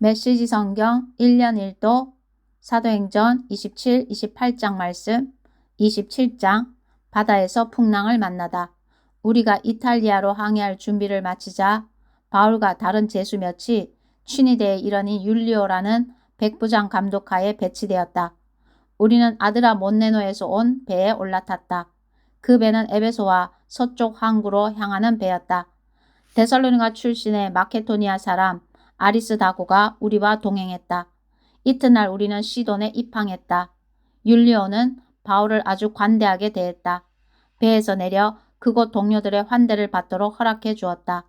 메시지 성경 1년 1도 사도행전 27, 28장 말씀 27장 바다에서 풍랑을 만나다. 우리가 이탈리아로 항해할 준비를 마치자 바울과 다른 제수 몇이 취니대에 이르니 율리오라는 백부장 감독하에 배치되었다. 우리는 아드라 몬네노에서 온 배에 올라탔다. 그 배는 에베소와 서쪽 항구로 향하는 배였다. 데살로니가 출신의 마케도니아 사람 아리스다고가 우리와 동행했다. 이튿날 우리는 시돈에 입항했다. 율리오는 바울을 아주 관대하게 대했다. 배에서 내려 그곳 동료들의 환대를 받도록 허락해 주었다.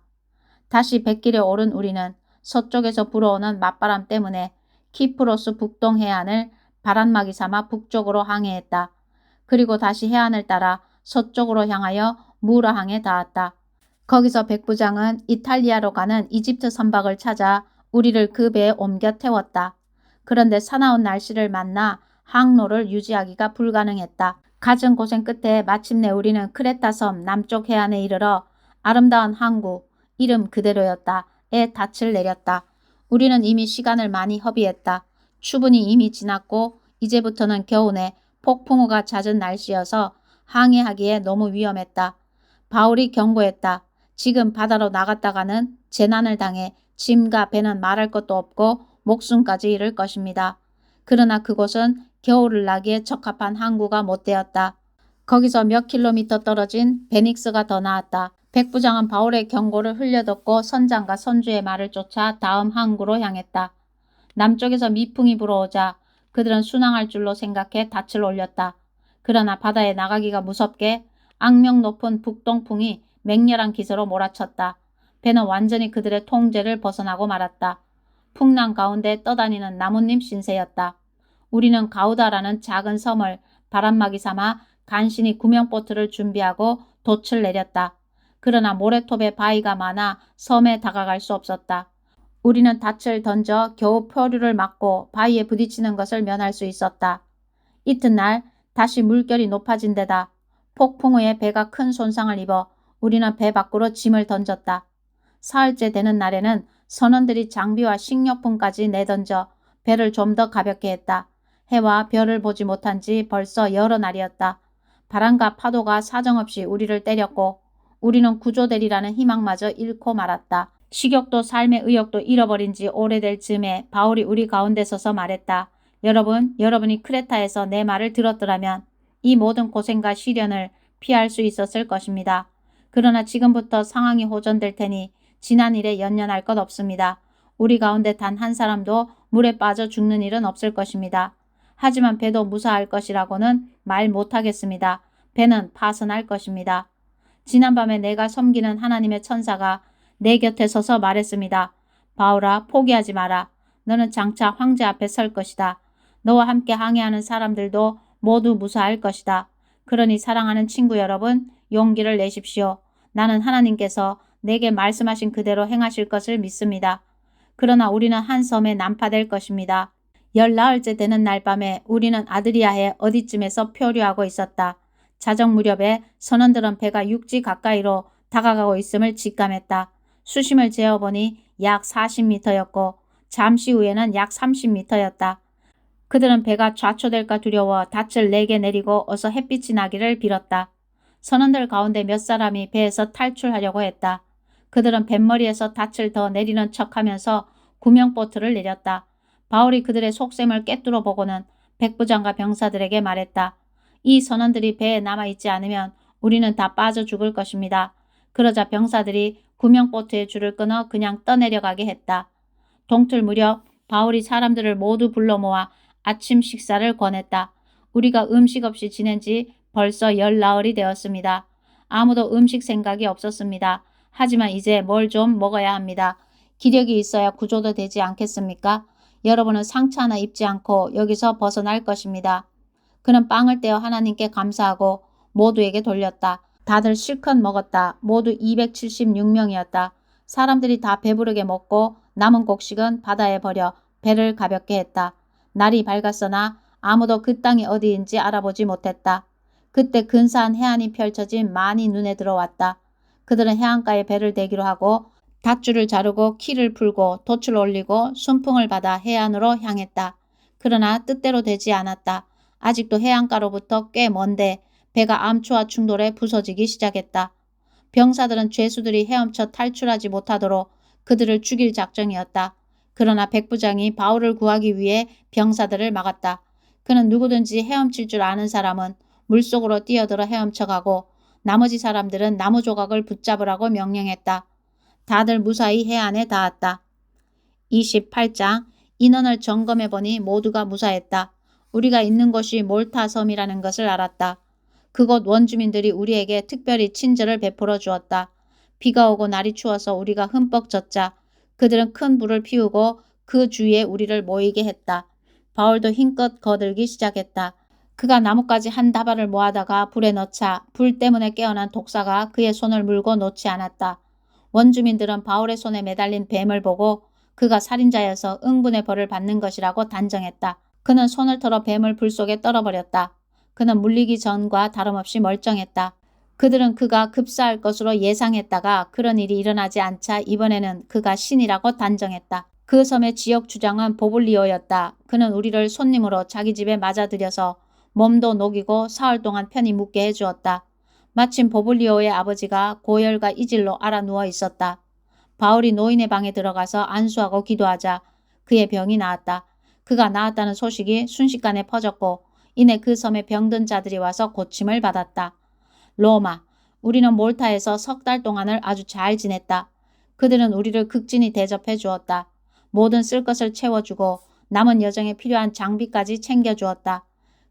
다시 뱃길에 오른 우리는 서쪽에서 불어오는 맞바람 때문에 키프로스 북동 해안을 바람막이 삼아 북쪽으로 항해했다. 그리고 다시 해안을 따라 서쪽으로 향하여 무라항에 닿았다. 거기서 백부장은 이탈리아로 가는 이집트 선박을 찾아 우리를 그 배에 옮겨 태웠다. 그런데 사나운 날씨를 만나 항로를 유지하기가 불가능했다. 갖은 고생 끝에 마침내 우리는 크레타 섬 남쪽 해안에 이르러 아름다운 항구, 이름 그대로였다.에 닻을 내렸다. 우리는 이미 시간을 많이 허비했다. 추분이 이미 지났고 이제부터는 겨우내 폭풍우가 잦은 날씨여서 항해하기에 너무 위험했다. 바울이 경고했다. 지금 바다로 나갔다가는 재난을 당해 짐과 배는 말할 것도 없고 목숨까지 잃을 것입니다. 그러나 그곳은 겨울을 나기에 적합한 항구가 못 되었다. 거기서 몇 킬로미터 떨어진 베닉스가 더 나았다. 백부장은 바울의 경고를 흘려듣고 선장과 선주의 말을 쫓아 다음 항구로 향했다. 남쪽에서 미풍이 불어오자 그들은 순항할 줄로 생각해 닻을 올렸다. 그러나 바다에 나가기가 무섭게 악명 높은 북동풍이 맹렬한 기세로 몰아쳤다. 배는 완전히 그들의 통제를 벗어나고 말았다. 풍랑 가운데 떠다니는 나뭇잎 신세였다. 우리는 가우다라는 작은 섬을 바람막이 삼아 간신히 구명보트를 준비하고 돛을 내렸다. 그러나 모래톱에 바위가 많아 섬에 다가갈 수 없었다. 우리는 닻을 던져 겨우 표류를 막고 바위에 부딪히는 것을 면할 수 있었다. 이튿날 다시 물결이 높아진 데다 폭풍우에 배가 큰 손상을 입어 우리는 배 밖으로 짐을 던졌다. 사흘째 되는 날에는 선원들이 장비와 식료품까지 내던져 배를 좀 더 가볍게 했다. 해와 별을 보지 못한 지 벌써 여러 날이었다. 바람과 파도가 사정없이 우리를 때렸고 우리는 구조되리라는 희망마저 잃고 말았다. 식욕도 삶의 의욕도 잃어버린 지 오래될 즈음에 바울이 우리 가운데 서서 말했다. 여러분이 크레타에서 내 말을 들었더라면 이 모든 고생과 시련을 피할 수 있었을 것입니다. 그러나 지금부터 상황이 호전될 테니 지난 일에 연연할 것 없습니다. 우리 가운데 단 한 사람도 물에 빠져 죽는 일은 없을 것입니다. 하지만 배도 무사할 것이라고는 말 못하겠습니다. 배는 파선할 것입니다. 지난밤에 내가 섬기는 하나님의 천사가 내 곁에 서서 말했습니다. 바울아, 포기하지 마라. 너는 장차 황제 앞에 설 것이다. 너와 함께 항해하는 사람들도 모두 무사할 것이다. 그러니 사랑하는 친구 여러분, 용기를 내십시오. 나는 하나님께서 내게 말씀하신 그대로 행하실 것을 믿습니다. 그러나 우리는 한 섬에 난파될 것입니다. 14일째 되는 날 밤에 우리는 아드리아해 어디쯤에서 표류하고 있었다. 자정 무렵에 선원들은 배가 육지 가까이로 다가가고 있음을 직감했다. 수심을 재어보니 약 40m였고 잠시 후에는 약 30m였다. 그들은 배가 좌초될까 두려워 닻을 내게 내리고 어서 햇빛이 나기를 빌었다. 선원들 가운데 몇 사람이 배에서 탈출하려고 했다. 그들은 뱃머리에서 닻을 더 내리는 척하면서 구명보트를 내렸다. 바울이 그들의 속셈을 꿰뚫어 보고는 백부장과 병사들에게 말했다. 이 선원들이 배에 남아있지 않으면 우리는 다 빠져 죽을 것입니다. 그러자 병사들이 구명보트의 줄을 끊어 그냥 떠내려가게 했다. 동틀 무렵 바울이 사람들을 모두 불러 모아 아침 식사를 권했다. 우리가 음식 없이 지낸 지 벌써 14일이 되었습니다. 아무도 음식 생각이 없었습니다. 하지만 이제 뭘 좀 먹어야 합니다. 기력이 있어야 구조도 되지 않겠습니까? 여러분은 상처 하나 입지 않고 여기서 벗어날 것입니다. 그는 빵을 떼어 하나님께 감사하고 모두에게 돌렸다. 다들 실컷 먹었다. 모두 276명이었다. 사람들이 다 배부르게 먹고 남은 곡식은 바다에 버려 배를 가볍게 했다. 날이 밝았으나 아무도 그 땅이 어디인지 알아보지 못했다. 그때 근사한 해안이 펼쳐진 만이 눈에 들어왔다. 그들은 해안가에 배를 대기로 하고 닷줄을 자르고 키를 풀고 돛을 올리고 순풍을 받아 해안으로 향했다. 그러나 뜻대로 되지 않았다. 아직도 해안가로부터 꽤 먼데 배가 암초와 충돌해 부서지기 시작했다. 병사들은 죄수들이 헤엄쳐 탈출하지 못하도록 그들을 죽일 작정이었다. 그러나 백부장이 바울을 구하기 위해 병사들을 막았다. 그는 누구든지 헤엄칠 줄 아는 사람은 물속으로 뛰어들어 헤엄쳐가고 나머지 사람들은 나무 조각을 붙잡으라고 명령했다. 다들 무사히 해안에 닿았다. 28장 인원을 점검해보니 모두가 무사했다. 우리가 있는 곳이 몰타 섬이라는 것을 알았다. 그곳 원주민들이 우리에게 특별히 친절을 베풀어 주었다. 비가 오고 날이 추워서 우리가 흠뻑 젖자 그들은 큰 불을 피우고 그 주위에 우리를 모이게 했다. 바울도 힘껏 거들기 시작했다. 그가 나뭇가지 한 다발을 모아다가 불에 넣자 불 때문에 깨어난 독사가 그의 손을 물고 놓지 않았다. 원주민들은 바울의 손에 매달린 뱀을 보고 그가 살인자여서 응분의 벌을 받는 것이라고 단정했다. 그는 손을 털어 뱀을 불 속에 떨어버렸다. 그는 물리기 전과 다름없이 멀쩡했다. 그들은 그가 급사할 것으로 예상했다가 그런 일이 일어나지 않자 이번에는 그가 신이라고 단정했다. 그 섬의 지역 주장은 보블리오였다. 그는 우리를 손님으로 자기 집에 맞아들여서 몸도 녹이고 사흘 동안 편히 묵게 해주었다. 마침 보블리오의 아버지가 고열과 이질로 알아 누워 있었다. 바울이 노인의 방에 들어가서 안수하고 기도하자 그의 병이 나았다. 그가 나았다는 소식이 순식간에 퍼졌고 이내 그 섬에 병든 자들이 와서 고침을 받았다. 로마, 우리는 몰타에서 3달 동안을 아주 잘 지냈다. 그들은 우리를 극진히 대접해 주었다. 모든 쓸 것을 채워주고 남은 여정에 필요한 장비까지 챙겨주었다.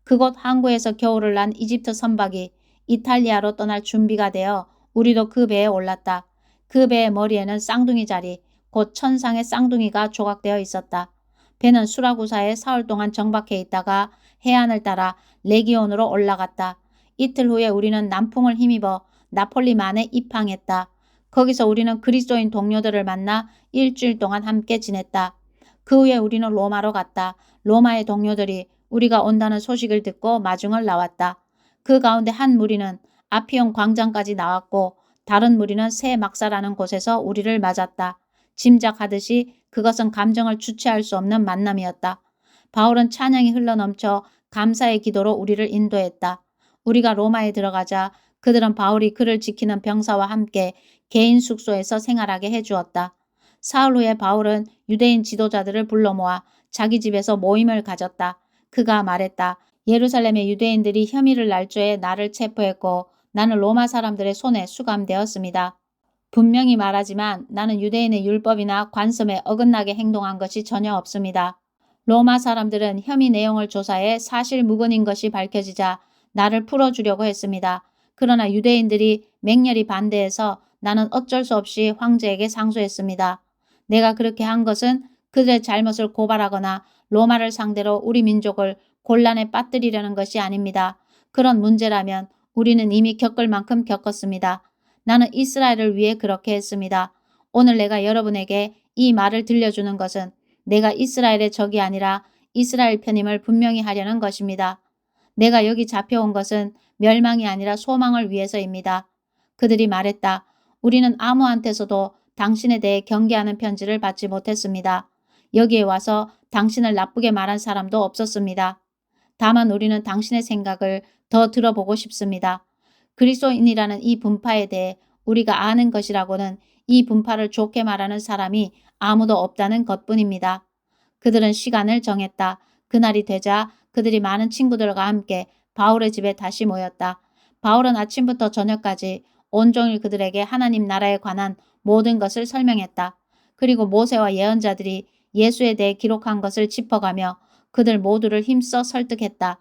그곳 항구에서 겨울을 난 이집트 선박이 이탈리아로 떠날 준비가 되어 우리도 그 배에 올랐다. 그 배의 머리에는 쌍둥이 자리, 곧 천상의 쌍둥이가 조각되어 있었다. 배는 수라구사에 사흘 동안 정박해 있다가 해안을 따라 레기온으로 올라갔다. 이틀 후에 우리는 남풍을 힘입어 나폴리만에 입항했다. 거기서 우리는 그리스도인 동료들을 만나 일주일 동안 함께 지냈다. 그 후에 우리는 로마로 갔다. 로마의 동료들이 우리가 온다는 소식을 듣고 마중을 나왔다. 그 가운데 한 무리는 아피온 광장까지 나왔고 다른 무리는 새 막사라는 곳에서 우리를 맞았다. 짐작하듯이 그것은 감정을 주체할 수 없는 만남이었다. 바울은 찬양이 흘러넘쳐 감사의 기도로 우리를 인도했다. 우리가 로마에 들어가자 그들은 바울이 그를 지키는 병사와 함께 개인 숙소에서 생활하게 해주었다. 사흘 후에 바울은 유대인 지도자들을 불러 모아 자기 집에서 모임을 가졌다. 그가 말했다. 예루살렘의 유대인들이 혐의를 날조해 나를 체포했고 나는 로마 사람들의 손에 수감되었습니다. 분명히 말하지만 나는 유대인의 율법이나 관습에 어긋나게 행동한 것이 전혀 없습니다. 로마 사람들은 혐의 내용을 조사해 사실 무근인 것이 밝혀지자 나를 풀어주려고 했습니다. 그러나 유대인들이 맹렬히 반대해서 나는 어쩔 수 없이 황제에게 상소했습니다. 내가 그렇게 한 것은 그들의 잘못을 고발하거나 로마를 상대로 우리 민족을 곤란에 빠뜨리려는 것이 아닙니다. 그런 문제라면 우리는 이미 겪을 만큼 겪었습니다. 나는 이스라엘을 위해 그렇게 했습니다. 오늘 내가 여러분에게 이 말을 들려주는 것은 내가 이스라엘의 적이 아니라 이스라엘 편임을 분명히 하려는 것입니다. 내가 여기 잡혀온 것은 멸망이 아니라 소망을 위해서입니다. 그들이 말했다. 우리는 아무한테서도 당신에 대해 경계하는 편지를 받지 못했습니다. 여기에 와서 당신을 나쁘게 말한 사람도 없었습니다. 다만 우리는 당신의 생각을 더 들어보고 싶습니다. 그리스도인이라는 이 분파에 대해 우리가 아는 것이라고는 이 분파를 좋게 말하는 사람이 아무도 없다는 것뿐입니다. 그들은 시간을 정했다. 그날이 되자 그들이 많은 친구들과 함께 바울의 집에 다시 모였다. 바울은 아침부터 저녁까지 온종일 그들에게 하나님 나라에 관한 모든 것을 설명했다. 그리고 모세와 예언자들이 예수에 대해 기록한 것을 짚어가며 그들 모두를 힘써 설득했다.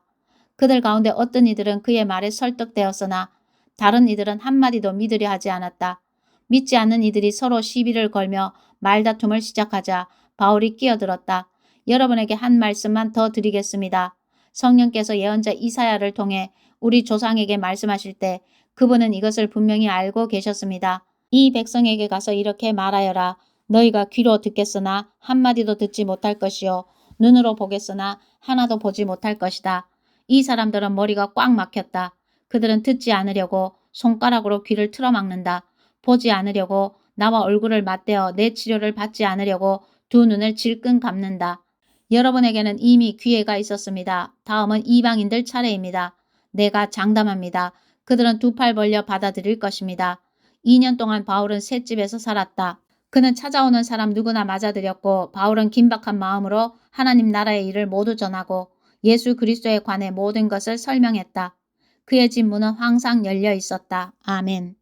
그들 가운데 어떤 이들은 그의 말에 설득되었으나 다른 이들은 한마디도 믿으려 하지 않았다. 믿지 않는 이들이 서로 시비를 걸며 말다툼을 시작하자 바울이 끼어들었다. 여러분에게 한 말씀만 더 드리겠습니다. 성령께서 예언자 이사야를 통해 우리 조상에게 말씀하실 때 그분은 이것을 분명히 알고 계셨습니다. 이 백성에게 가서 이렇게 말하여라. 너희가 귀로 듣겠으나 한마디도 듣지 못할 것이요. 눈으로 보겠으나 하나도 보지 못할 것이다. 이 사람들은 머리가 꽉 막혔다. 그들은 듣지 않으려고 손가락으로 귀를 틀어막는다. 보지 않으려고 나와 얼굴을 맞대어 내 치료를 받지 않으려고 두 눈을 질끈 감는다. 여러분에게는 이미 기회가 있었습니다. 다음은 이방인들 차례입니다. 내가 장담합니다. 그들은 두 팔 벌려 받아들일 것입니다. 2년 동안 바울은 셋집에서 살았다. 그는 찾아오는 사람 누구나 맞아들였고 바울은 긴박한 마음으로 하나님 나라의 일을 모두 전하고 예수 그리스도에 관해 모든 것을 설명했다. 그의 집 문은 항상 열려 있었다. 아멘.